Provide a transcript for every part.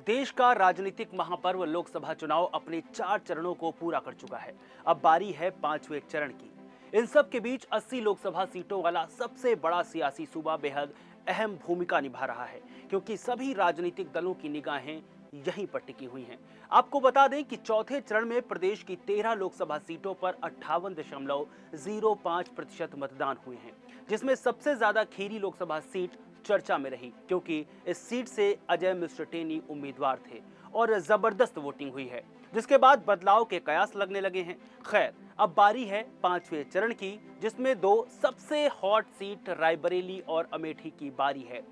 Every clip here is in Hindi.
देश का राजनीतिक महापर्व लोकसभा चुनाव अपने 4 चरणों को पूरा कर चुका है। अब बारी है 5वें चरण की। इन सब के बीच 80 लोकसभा सीटों वाला सबसे बड़ा सियासी सूबा बेहद अहम भूमिका निभा रहा है, क्योंकि सभी राजनीतिक दलों की निगाहें यहीं पर टिकी हुई हैं। आपको बता दें कि चौथे चरण में प्रदेश की 13 लोकसभा सीटों पर 58.05% मतदान हुए हैं, जिसमें सबसे ज्यादा खीरी लोकसभा सीट चर्चा में रही, क्योंकि इस सीट से अजय मिस्टर टेनी उम्मीदवार थे और जबरदस्त वोटिंग हुई है, जिसके बाद बदलाव के कयास लगने लगे हैं। खैर, अब बारी है 5वें चरण की, जिसमें दो सबसे हॉट सीट रायबरेली और अमेठी की बारी है,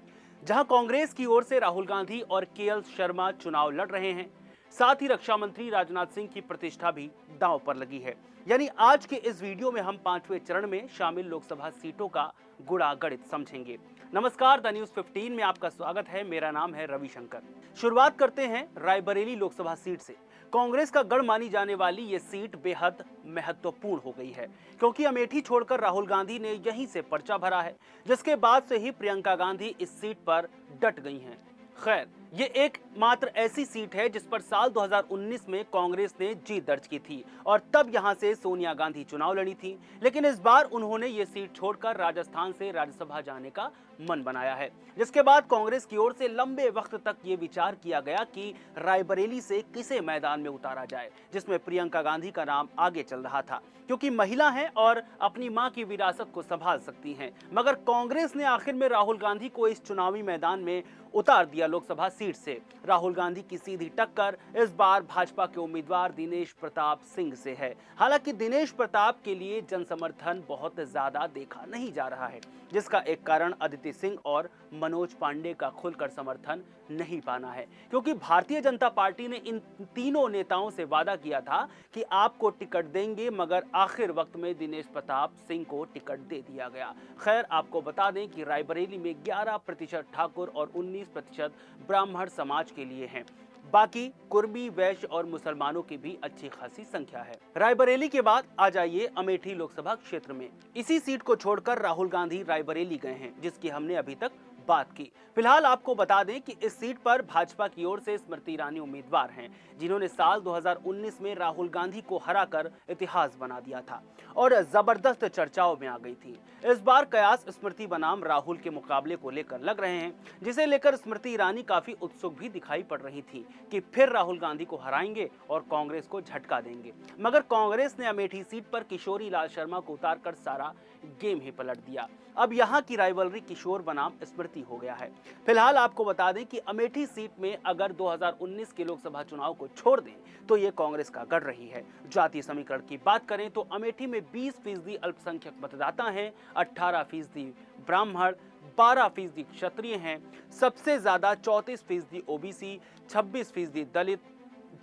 जहां कांग्रेस की ओर से राहुल गांधी और केएल शर्मा चुनाव लड़ रहे हैं। साथ ही रक्षा मंत्री राजनाथ सिंह की प्रतिष्ठा भी दांव पर लगी है। यानी आज के इस वीडियो में हम 5वें चरण में शामिल लोकसभा सीटों का गुणा गणित समझेंगे। नमस्कार, द न्यूज 15 में आपका स्वागत है। मेरा नाम है रविशंकर। शुरुआत करते हैं रायबरेली लोकसभा सीट से। कांग्रेस का गढ़ मानी जाने वाली ये सीट बेहद महत्वपूर्ण हो गई है, क्योंकि अमेठी छोड़कर राहुल गांधी ने यहीं से पर्चा भरा है, जिसके बाद से ही प्रियंका गांधी इस सीट पर डट गई हैं। खैर, ये एक मात्र ऐसी सीट है जिस पर साल 2019 में कांग्रेस ने जीत दर्ज की थी और तब यहां से सोनिया गांधी चुनाव लड़ी थी, लेकिन इस बार उन्होंने ये सीट छोड़कर राजस्थान से राज्यसभा जाने का मन बनाया है, जिसके बाद कांग्रेस की ओर से लंबे वक्त तक ये विचार किया गया कि रायबरेली से किसे मैदान में उतारा जाए, जिसमें प्रियंका गांधी का नाम आगे चल रहा था, क्योंकि महिला हैं और अपनी मां की विरासत को संभाल सकती हैं। मगर कांग्रेस ने आखिर में राहुल गांधी को इस चुनावी मैदान में उतार दिया। लोकसभा सीट से राहुल गांधी की सीधी टक्कर इस बार भाजपा के उम्मीदवार दिनेश प्रताप सिंह से है। हालांकि दिनेश प्रताप के लिए जन समर्थन बहुत ज्यादा देखा नहीं जा रहा है, जिसका एक कारण अदिति सिंह और मनोज पांडे का खुलकर समर्थन नहीं पाना है, क्योंकि भारतीय जनता पार्टी ने इन तीनों नेताओं से वादा किया था कि आपको टिकट देंगे, मगर आखिर वक्त में दिनेश प्रताप सिंह को टिकट दे दिया गया। खैर, आपको बता दें कि रायबरेली में 11% ठाकुर और 19% ब्राह्मण समाज के लिए हैं। बाकी कुर्मी, वैश्य और मुसलमानों की भी अच्छी खासी संख्या है। रायबरेली के बाद आ जाइए अमेठी लोकसभा क्षेत्र में। इसी सीट को छोड़कर राहुल गांधी रायबरेली गए हैं, जिसकी हमने अभी तक बात की। फिलहाल आपको बता दें कि इस सीट पर भाजपा की ओर से स्मृति ईरानी उम्मीदवार हैं, जिन्होंने साल 2019 में राहुल गांधी को हराकर इतिहास बना दिया था और जबरदस्त चर्चाओं में आ गई थी। इस बार कयास स्मृति बनाम राहुल के मुकाबले को लेकर लग रहे हैं, जिसे लेकर स्मृति ईरानी काफी उत्सुक भी दिखाई पड़ रही थी कि फिर राहुल गांधी को हराएंगे और कांग्रेस को झटका देंगे। मगर कांग्रेस ने अमेठी सीट पर किशोरी लाल शर्मा को उतारकर सारा गेम ही पलट दिया। अब यहाँ की राइवलरी किशोर बनाम स्मृति हो गया है। फिलहाल आपको बता दें कि अमेठी सीट में अगर 2019 के लोकसभा चुनाव को छोड़ दें तो ये कांग्रेस का गढ़ रही है। जातीय समीकरण की बात करें तो अमेठी में 20% अल्पसंख्यक मतदाता हैं, 18% ब्राह्मण, 12% क्षत्रिय हैं, सबसे ज्यादा 34% ओबीसी, 26% दलित।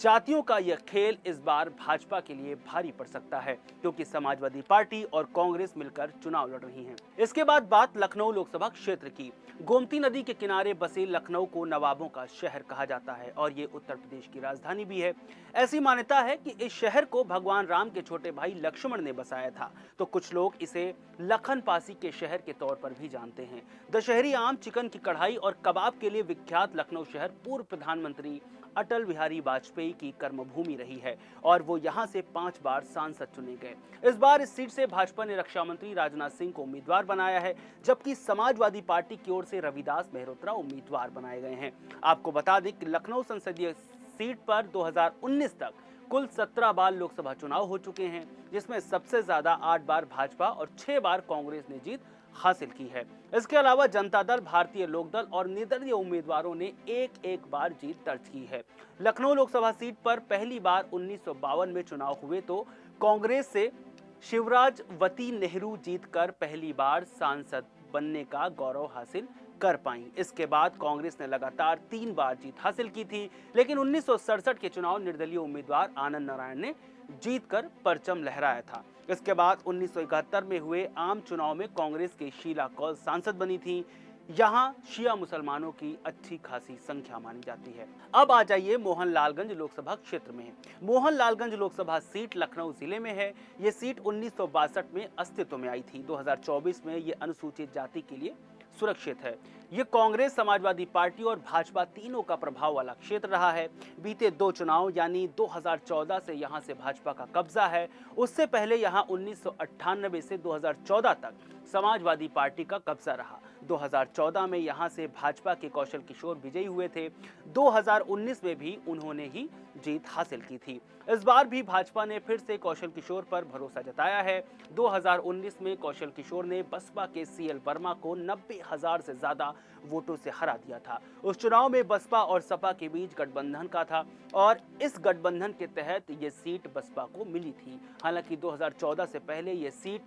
जातियों का यह खेल इस बार भाजपा के लिए भारी पड़ सकता है, क्योंकि समाजवादी पार्टी और कांग्रेस मिलकर चुनाव लड़ रही हैं। इसके बाद बात लखनऊ लोकसभा क्षेत्र की। गोमती नदी के किनारे बसे लखनऊ को नवाबों का शहर कहा जाता है और ये उत्तर प्रदेश की राजधानी भी है। ऐसी मान्यता है कि इस शहर को भगवान राम के छोटे भाई लक्ष्मण ने बसाया था, तो कुछ लोग इसे लखन पासी के शहर के तौर पर भी जानते हैं। दशहरी आम, चिकन की कढ़ाई और कबाब के लिए विख्यात लखनऊ शहर पूर्व प्रधानमंत्री अटल बिहारी वाजपेयी की कर्मभूमि रही है और वो यहां से 5 बार सांसद चुने गए। इस बार इस सीट से भाजपा ने रक्षा मंत्री राजनाथ सिंह को उम्मीदवार बनाया है, जबकि समाजवादी पार्टी की ओर से रविदास मेहरोत्रा उम्मीदवार बनाए गए हैं। आपको बता दें कि लखनऊ संसदीय सीट पर 2019 तक कुल 17 बार लोकसभा चुनाव हो चुके हैं, जिसमें सबसे ज्यादा 8 बार भाजपा और 6 बार कांग्रेस ने जीत हासिल की है। इसके अलावा जनता दल, भारतीय लोकदल और निर्दलीय उम्मीदवारों ने एक बार जीत दर्ज की है। लखनऊ लोकसभा सीट पर पहली बार 1952 में चुनाव हुए तो कांग्रेस से शिवराजवती नेहरू जीतकर पहली बार सांसद बनने का गौरव हासिल कर पाई। इसके बाद कांग्रेस ने लगातार 3 बार जीत हासिल की थी, लेकिन 1967 के चुनाव निर्दलीय उम्मीदवार आनंद नारायण ने जीतकर परचम लहराया था। इसके बाद 1971 में हुए आम चुनाव में कांग्रेस की शीला कौल सांसद बनी थी। यहाँ शिया मुसलमानों की अच्छी खासी संख्या मानी जाती है। अब आ जाइए मोहनलालगंज लोकसभा क्षेत्र में। मोहनलालगंज लोकसभा सीट लखनऊ जिले में है। ये सीट 1962 में अस्तित्व में आई थी। 2024 में ये अनुसूचित जाति के लिए सुरक्षित है। ये कांग्रेस, समाजवादी पार्टी और भाजपा तीनों का प्रभाव वाला क्षेत्र रहा है। बीते 2 चुनाव यानी 2014 से यहां से भाजपा का कब्जा है। उससे पहले यहां 1998 से 2014 तक समाजवादी पार्टी का कब्जा रहा। 2014 में यहां से भाजपा के कौशल किशोर विजयी हुए थे। 2019 में भी उन्होंने ही जीत हासिल की थी। इस बार भी भाजपा ने फिर से कौशल किशोर पर भरोसा जताया है। 2019 में कौशल किशोर ने बसपा के सीएल वर्मा को 90,000 से ज्यादा वोटों से हरा दिया था। उस चुनाव में बसपा और सपा के बीच गठबंधन का था और इस गठबंधन के तहत ये सीट बसपा को मिली थी। हालांकि 2014 से पहले ये सीट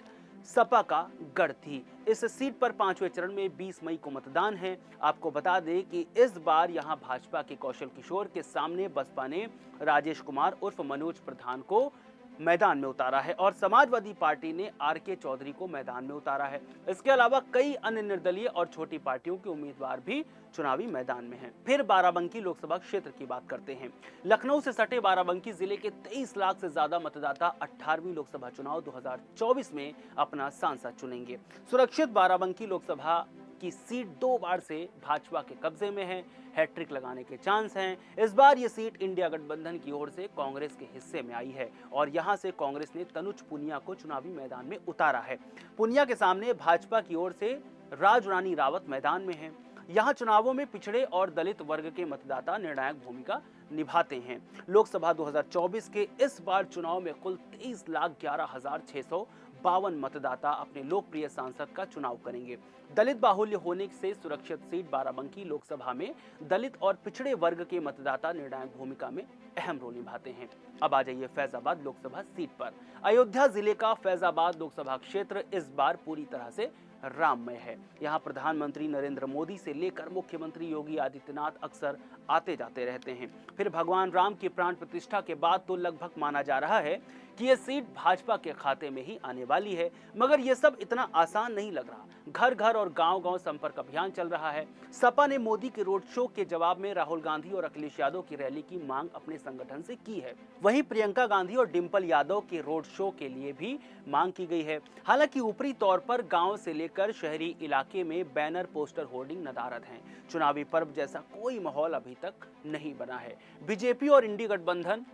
सपा का गढ़ थी। इस सीट पर 5वें चरण में 20 मई को मतदान है। आपको बता दें कि इस बार यहां भाजपा के कौशल किशोर के सामने बसपा ने राजेश कुमार उर्फ मनोज प्रधान को मैदान में उतारा है और समाजवादी पार्टी ने आरके चौधरी को मैदान में उतारा है। इसके अलावा कई अन्य निर्दलीय और छोटी पार्टियों के उम्मीदवार भी चुनावी मैदान में हैं। फिर बाराबंकी लोकसभा क्षेत्र की बात करते हैं। लखनऊ से सटे बाराबंकी जिले के 23 लाख से ज्यादा मतदाता 18वीं लोकसभा चुनाव 2024 में अपना सांसद चुनेंगे। सुरक्षित बाराबंकी लोकसभा की सीट 2 बार से भाजपा के कब्जे में है। हैट्रिक लगाने के चांस हैं। इस बार ये सीट इंडिया गठबंधन की ओर से कांग्रेस के हिस्से में आई है और यहां से कांग्रेस ने तनुज पुनिया को चुनावी मैदान में उतारा है। पुनिया के सामने भाजपा की ओर से राजरानी रावत मैदान में है। यहाँ चुनावों में पिछड़े और दलित वर्ग के मतदाता निर्णायक भूमिका निभाते हैं। लोकसभा 2024 के इस बार चुनाव में कुल 23,11,652 मतदाता अपने लोकप्रिय सांसद का चुनाव करेंगे। दलित बाहुल्य होने से सुरक्षित सीट बाराबंकी लोकसभा में दलित और पिछड़े वर्ग के मतदाता निर्णायक भूमिका में अहम रोल निभाते हैं। अब आ जाइए फैजाबाद लोकसभा सीट पर। अयोध्या जिले का फैजाबाद लोकसभा क्षेत्र इस बार पूरी तरह से राममय है। यहाँ प्रधानमंत्री नरेंद्र मोदी से लेकर मुख्यमंत्री योगी आदित्यनाथ अक्सर आते जाते रहते हैं। फिर भगवान राम की प्राण प्रतिष्ठा के बाद तो लगभग माना जा रहा है कि यह सीट भाजपा के खाते में ही आने वाली है, मगर यह सब इतना आसान नहीं लग रहा। घर घर और गांव-गांव संपर्क अभियान चल रहा है। सपा ने मोदी के रोड शो के जवाब में राहुल गांधी और अखिलेश यादव की रैली की मांग अपने संगठन से की है। वहीं प्रियंका गांधी और डिंपल यादव के रोड शो के लिए भी मांग की गई है। हालांकि ऊपरी तौर पर गांव से लेकर शहरी इलाके में बैनर, पोस्टर, होर्डिंग नदारद हैं। चुनावी पर्व जैसा कोई माहौल अभी तक नहीं बना है। बीजेपी और इंडी गठबंधन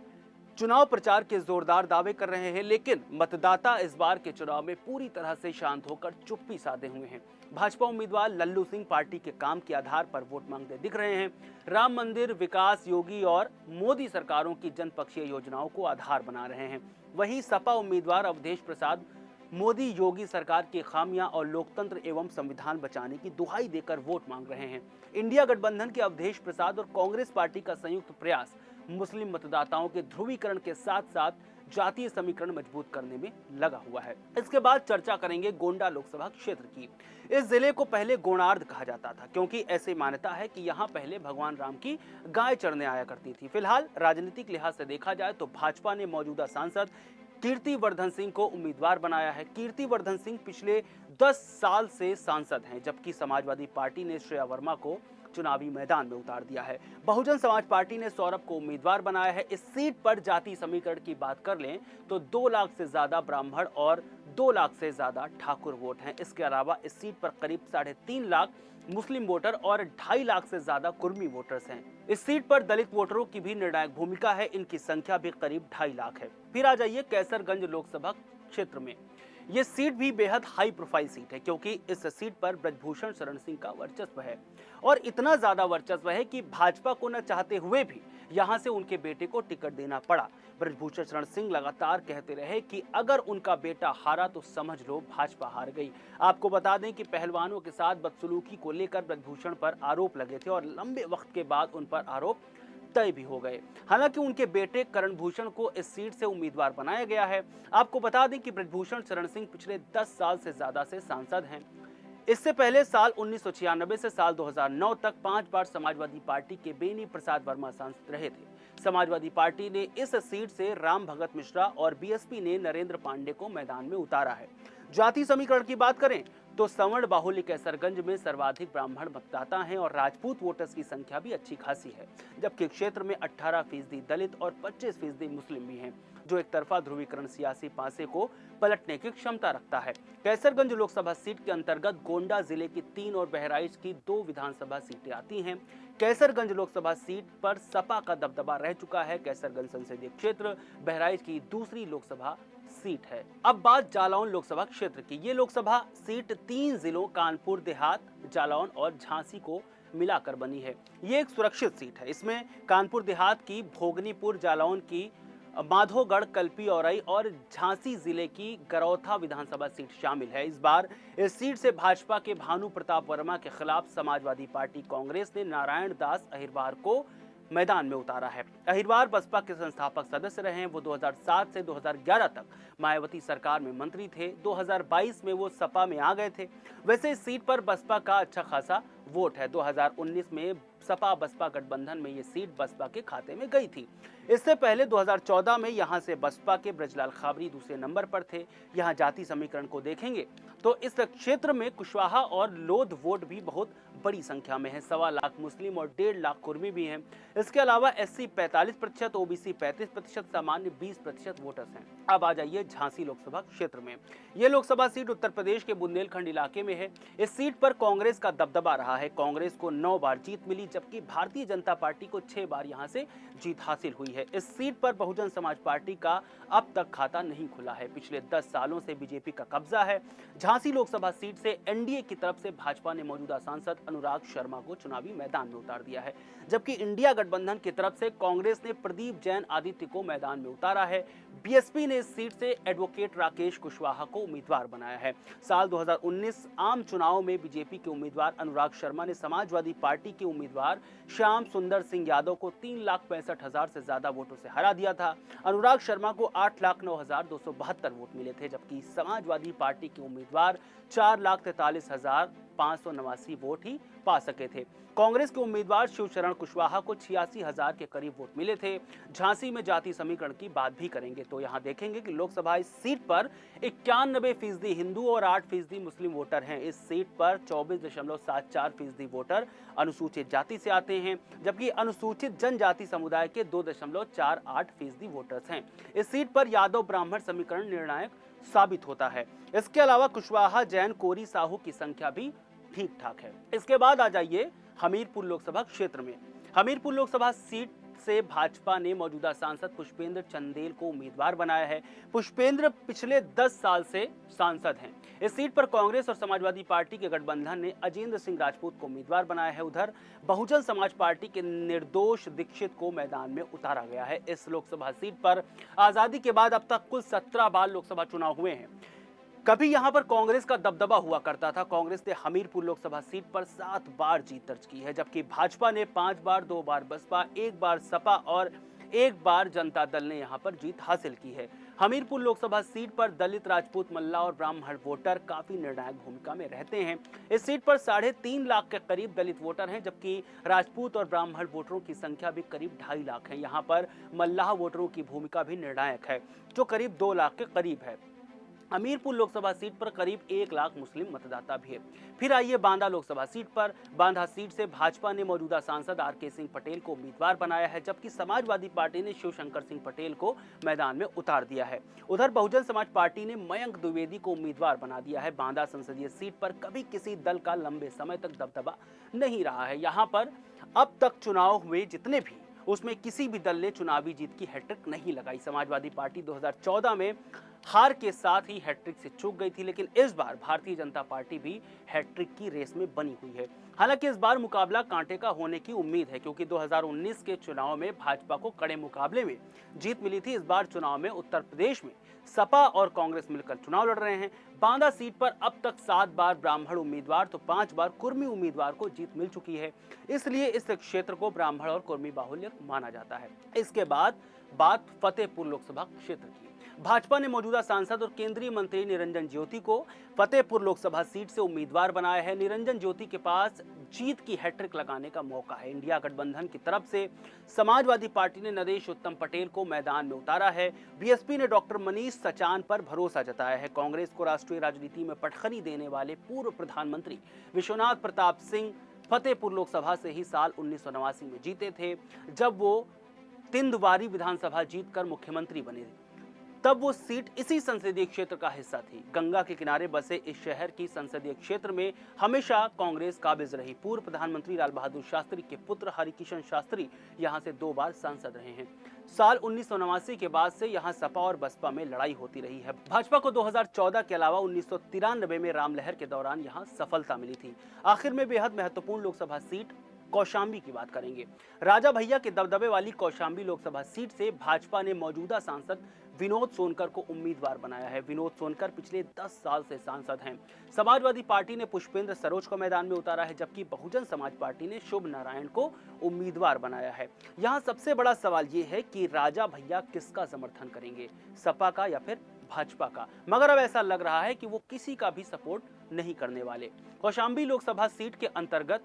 चुनाव प्रचार के जोरदार दावे कर रहे हैं, लेकिन मतदाता इस बार के चुनाव में पूरी तरह से शांत होकर चुप्पी साधे हुए हैं। भाजपा उम्मीदवार लल्लू सिंह पार्टी के काम के आधार पर वोट मांगते दिख रहे हैं। राम मंदिर, विकास, योगी और मोदी सरकारों की जनपक्षीय योजनाओं को आधार बना रहे हैं। वहीं सपा उम्मीदवार अवधेश प्रसाद मोदी योगी सरकार की खामियां और लोकतंत्र एवं संविधान बचाने की दुहाई देकर वोट मांग रहे हैं। इंडिया गठबंधन के अवधेश प्रसाद और कांग्रेस पार्टी का संयुक्त प्रयास मुस्लिम मतदाताओं के ध्रुवीकरण के साथ साथ जातीय समीकरण मजबूत करने में लगा हुआ है। इसके बाद चर्चा करेंगे गोंडा लोकसभा क्षेत्र की। इस जिले को पहले गोणार्ध कहा जाता था, क्योंकि ऐसी मान्यता है कि यहाँ पहले भगवान राम की गाय चरने आया करती थी। फिलहाल राजनीतिक लिहाज से देखा जाए तो भाजपा ने मौजूदा सांसद कीर्तिवर्धन सिंह को उम्मीदवार बनाया है। कीर्तिवर्धन सिंह पिछले 10 साल से सांसद हैं, जबकि समाजवादी पार्टी ने श्रेया वर्मा को चुनावी मैदान में उतार दिया है। बहुजन समाज पार्टी ने सौरभ को उम्मीदवार बनाया है। इस सीट पर जाति समीकरण की बात कर लें तो 2 लाख से ज्यादा ब्राह्मण और 2 लाख से ज्यादा ठाकुर वोट हैं। इसके अलावा इस सीट पर करीब 3.5 लाख मुस्लिम वोटर और 2.5 लाख से ज्यादा कुर्मी वोटर्स हैं। इस सीट पर दलित वोटरों की भी निर्णायक भूमिका है। इनकी संख्या भी करीब 2.5 लाख है। फिर आ जाइए कैसरगंज लोकसभा क्षेत्र में। ये सीट भी बेहद हाई प्रोफाइल सीट है, क्योंकि इस सीट पर ब्रजभूषण शरण सिंह का वर्चस्व है और इतना ज्यादा वर्चस्व है कि भाजपा को न चाहते हुए भी यहां से उनके बेटे को टिकट देना पड़ा। ब्रजभूषण शरण सिंह लगातार कहते रहे कि अगर उनका बेटा हारा तो समझ लो भाजपा हार गई। आपको बता दें कि पहलवानों के साथ बदसलूकी को लेकर ब्रजभूषण पर आरोप लगे थे और लंबे वक्त के बाद उन पर आरोप तय भी हो गए। हालांकि उनके बेटे करण भूषण को इस सीट से उम्मीदवार बनाया गया है। आपको बता दें कि ब्रजभूषण शरण सिंह पिछले 10 साल से ज्यादा से सांसद हैं। इससे पहले साल 1996 से साल 2009 तक 5 बार समाजवादी पार्टी के बेनी प्रसाद वर्मा सांसद रहे थे। समाजवादी पार्टी ने इस सीट से राम भगत मिश्रा और बीएसपी ने नरेंद्र पांडे को मैदान में उतारा है। जाति समीकरण की बात करें तो सवर्ण बाहुल्य कैसरगंज में सर्वाधिक ब्राह्मण मतदाता हैं और राजपूत वोटर्स की संख्या भी अच्छी खासी है, जबकि क्षेत्र में 18% दलित और 25% मुस्लिम भी हैं, जो एक तरफा ध्रुवीकरण सियासी पासे को पलटने की क्षमता रखता है। कैसरगंज लोकसभा सीट के अंतर्गत गोंडा जिले की 3 और बहराइच की 2 विधानसभा सीटें आती हैं। कैसरगंज लोकसभा सीट पर सपा का दबदबा रह चुका है। कैसरगंज संसदीय क्षेत्र बहराइच की दूसरी लोकसभा सीट है। अब बात जालौन लोकसभा क्षेत्र की। ये लोकसभा सीट 3 जिलों कानपुर देहात, जालौन और झांसी को मिलाकर बनी है। ये एक सुरक्षित सीट है। इसमें कानपुर देहात की भोगनीपुर, जालौन की माधोगढ़, कल्पी औरई और झांसी जिले की गरौथा विधानसभा सीट शामिल है। इस बार इस सीट से भाजपा के भानु प्रताप वर्मा के खिलाफ समाजवादी पार्टी कांग्रेस ने नारायण दास अहिरवार को मैदान में उतारा है। अहिरवार बसपा के संस्थापक सदस्य रहे हैं। वो 2007 से 2011 तक मायावती सरकार में मंत्री थे। 2022 में वो सपा में आ गए थे। वैसे इस सीट पर बसपा का अच्छा खासा वोट है। 2019 में सपा बसपा गठबंधन में ये सीट बसपा के खाते में गई थी। इससे पहले 2014 में यहां से बसपा के ब्रजलाल खाबरी दूसरे नंबर पर थे। यहां जाति समीकरण को देखेंगे तो इस क्षेत्र में कुशवाहा और लोध वोट भी बहुत बड़ी संख्या में है। 1.25 लाख मुस्लिम और 1.5 लाख कुर्मी भी हैं। इसके अलावा एससी 45%, ओबीसी 35%, सामान्य 20% वोटर्स हैं। अब आ जाइए झांसी लोकसभा क्षेत्र में। यह लोकसभा सीट उत्तर प्रदेश के बुंदेलखंड इलाके में है। इस सीट पर कांग्रेस का दबदबा रहा है। कांग्रेस को 9 बार जीत मिली, जबकि भारतीय जनता पार्टी को 6 बार यहां से जीत हासिल हुई है। इस सीट पर बहुजन समाज पार्टी का अब तक खाता नहीं खुला है। पिछले 10 सालों से बीजेपी का कब्जा है। झांसी लोकसभा सीट से एनडीए की तरफ से भाजपा ने मौजूदा सांसद अनुराग शर्मा को चुनावी मैदान में उतार दिया है, जबकि इंडिया गठबंधन की तरफ से कांग्रेस ने प्रदीप जैन आदित्य को मैदान में उतारा है। बीएसपी ने इस सीट से एडवोकेट राकेश कुशवाहा को उम्मीदवार बनाया है। साल 2019 आम चुनाव में बीजेपी के उम्मीदवार अनुराग शर्मा ने समाजवादी पार्टी के उम्मीदवार श्याम सुंदर सिंह यादव को 3,65,000 से ज्यादा वोटों से हरा दिया था। अनुराग शर्मा को 8,09,272 वोट मिले थे, जबकि समाजवादी पार्टी के उम्मीदवार 4,43,589 वोट ही पा सके थे। कांग्रेस के उम्मीदवार शिवशरण कुशवाहा को 86,000 के करीब वोट मिले थे। झांसी में जाति समीकरण की बात भी करेंगे तो यहां देखेंगे कि लोकसभा इस सीट पर 91% हिंदू और 8% मुस्लिम वोटर हैं। इस सीट पर 24.74% वोटर अनुसूचित जाति से आते हैं, जबकि अनुसूचित जनजाति समुदाय के 2.48% वोटर्स हैं। इस सीट पर यादव ब्राह्मण समीकरण निर्णायक साबित होता है। इसके अलावा कुशवाहा, जैन, कोरी, साहू की संख्या भी ठीक ठाक है। इसके बाद आ जाइए हमीरपुर लोकसभा क्षेत्र में। हमीरपुर लोकसभा सीट से भाजपा ने मौजूदा सांसद पुष्पेंद्र चंदेल को उम्मीदवार बनाया है। पुष्पेंद्र पिछले 10 साल से सांसद हैं। इस सीट पर कांग्रेस और समाजवादी पार्टी के गठबंधन ने अजेंद्र सिंह राजपूत को उम्मीदवार बनाया है। उधर बहुजन समाज पार्टी के निर्दोष दीक्षित को मैदान में उतारा गया है। इस लोकसभा सीट पर आजादी के बाद अब तक कुल 17 बार लोकसभा चुनाव हुए हैं। कभी यहां पर कांग्रेस का दबदबा हुआ करता था। कांग्रेस ने हमीरपुर लोकसभा सीट पर 7 बार जीत दर्ज की है, जबकि भाजपा ने 5 बार, 2 बार बसपा, 1 बार सपा और 1 बार जनता दल ने यहां पर जीत हासिल की है। हमीरपुर लोकसभा सीट पर दलित, राजपूत, मल्ला और ब्राह्मण वोटर काफी निर्णायक भूमिका में रहते हैं। इस सीट पर 3.5 लाख के करीब दलित वोटर हैं, जबकि राजपूत और ब्राह्मण वोटरों की संख्या भी करीब 2.5 लाख है। यहाँ पर मल्लाह वोटरों की भूमिका भी निर्णायक है, जो करीब 2 लाख के करीब है। हमीरपुर लोकसभा सीट पर करीब 1 लाख मुस्लिम मतदाता भी है। फिर आइए बांदा लोकसभा सीट पर। बांदा सीट से भाजपा ने मौजूदा सांसद आर.के. सिंह पटेल को उम्मीदवार बनाया है, जबकि समाजवादी पार्टी ने शिवशंकर सिंह पटेल को मैदान में उतार दिया है। उधर बहुजन समाज पार्टी ने मयंक द्विवेदी को उम्मीदवार बना दिया है। बांदा संसदीय सीट पर कभी किसी दल का लंबे समय तक दबदबा नहीं रहा है। यहाँ पर अब तक चुनाव हुए जितने भी, उसमें किसी भी दल ने चुनावी जीत की हैट्रिक नहीं लगाई। समाजवादी पार्टी 2014 में हार के साथ ही हैट्रिक से चूक गई थी, लेकिन इस बार भारतीय जनता पार्टी भी हैट्रिक की रेस में बनी हुई है। हालांकि इस बार मुकाबला कांटे का होने की उम्मीद है, क्योंकि 2019 के चुनाव में भाजपा को कड़े मुकाबले में जीत मिली थी। इस बार चुनाव में उत्तर प्रदेश में सपा और कांग्रेस मिलकर चुनाव लड़ रहे हैं। बांदा सीट पर अब तक 7 बार ब्राह्मण उम्मीदवार तो 5 बार कुर्मी उम्मीदवार को जीत मिल चुकी है, इसलिए इस क्षेत्र को ब्राह्मण और कुर्मी बाहुल्य माना जाता है। इसके बाद बात फतेहपुर लोकसभा क्षेत्र की। भाजपा ने मौजूदा सांसद और केंद्रीय मंत्री निरंजन ज्योति को फतेहपुर लोकसभा सीट से उम्मीदवार बनाया है। निरंजन ज्योति के पास जीत की हैट्रिक लगाने का मौका है। इंडिया गठबंधन की तरफ से समाजवादी पार्टी ने नरेश उत्तम पटेल को मैदान में उतारा है। बीएसपी ने डॉक्टर मनीष सचान पर भरोसा जताया है। कांग्रेस को राष्ट्रीय राजनीति में पटखनी देने वाले पूर्व प्रधानमंत्री विश्वनाथ प्रताप सिंह फतेहपुर लोकसभा से ही साल 1989 में जीते थे, जब वो तिंदवारी विधानसभा जीतकर मुख्यमंत्री बने। तब वो सीट इसी संसदीय क्षेत्र का हिस्सा थी। गंगा के किनारे बसे इस शहर की संसदीय क्षेत्र में हमेशा कांग्रेस काबिज रही। पूर्व प्रधानमंत्री लाल बहादुर शास्त्री के पुत्र हरिकिशन शास्त्री यहां से 2 बार सांसद रहे हैं। साल 1989 के बाद से यहां सपा और बसपा में लड़ाई होती रही है। भाजपा को 2014 के अलावा 1993 में रामलहर के दौरान यहां सफलता मिली थी। आखिर में बेहद महत्वपूर्ण लोकसभा सीट कौशांबी की बात करेंगे। राजा भैया के दबदबे वाली कौशांबी लोकसभा सीट से भाजपा ने मौजूदा सांसद विनोद सोनकर को उम्मीदवार बनाया है। विनोद सोनकर पिछले 10 साल से सांसद हैं। समाजवादी पार्टी ने पुष्पेंद्र सरोज को मैदान में उतारा है, जबकि बहुजन समाज पार्टी ने शुभ नारायण को उम्मीदवार बनाया है। यहाँ सबसे बड़ा सवाल ये है कि राजा भैया किसका समर्थन करेंगे, सपा का या फिर भाजपा का। मगर अब ऐसा लग रहा है कि वो किसी का भी सपोर्ट नहीं करने वाले। कौशांबी लोकसभा सीट के अंतर्गत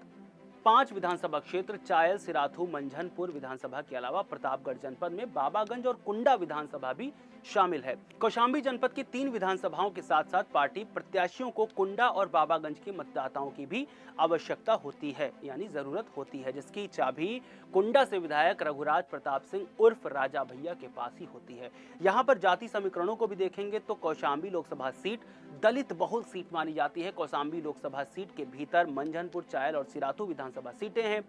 5 विधानसभा क्षेत्र चायल, सिराथू, मंझनपुर विधानसभा के अलावा प्रतापगढ़ जनपद में बाबागंज और कुंडा विधानसभा भी शामिल है। कौशांबी जनपद की 3 विधानसभाओं के साथ साथ पार्टी प्रत्याशियों को कुंडा और बाबागंज के मतदाताओं की भी आवश्यकता होती है, यानी जरूरत होती है, जिसकी चाबी कुंडा से विधायक रघुराज प्रताप सिंह उर्फ राजा भैया के पास ही होती है। यहाँ पर जाति समीकरणों को भी देखेंगे तो कौशांबी लोकसभा सीट दलित बहुल सीट मानी जाती है। कौशांबी लोकसभा सीट के भीतर मंझनपुर, चायल और सिराथू विधानसभा सीटें हैं।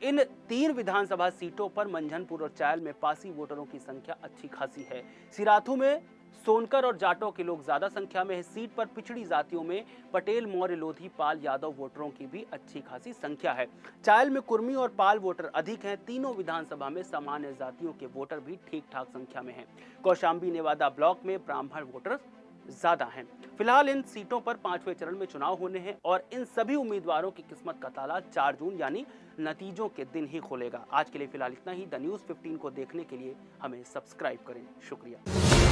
इन 3 विधानसभा सीटों पर मंझनपुर और चायल में पासी वोटरों की संख्या अच्छी खासी है। सिराथू में सोनकर और जाटों के लोग ज्यादा संख्या में है। सीट पर पिछड़ी जातियों में पटेल, मौर्य, लोधी, पाल, यादव वोटरों की भी अच्छी खासी संख्या है। चायल में कुर्मी और पाल वोटर अधिक हैं। तीनों विधानसभा में सामान्य जातियों के वोटर भी ठीक ठाक संख्या में हैं। कौशांबी नेवादा ब्लॉक में ब्राह्मण वोटर ज्यादा हैं। फिलहाल इन सीटों पर 5वें चरण में चुनाव होने हैं और इन सभी उम्मीदवारों की किस्मत का ताला 4 जून यानी नतीजों के दिन ही खुलेगा। आज के लिए फिलहाल इतना ही। द न्यूज़ 15 को देखने के लिए हमें सब्सक्राइब करें। शुक्रिया।